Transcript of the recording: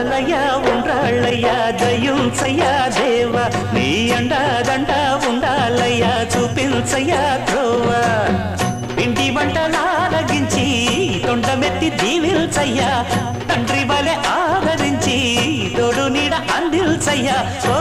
చాలయ్యా ఉండాలయ్యా దయించయ్యా దేవ నీ అండాదండ ఉండాలయ్యా చూపించయ్యా త్రోవా పిండి వంటలారగించి తొండమెత్తి దీవిల్చయ్యా తండ్రి వలె ఆదరించి తోడు నీడ అందిల్చయ్యా ఓ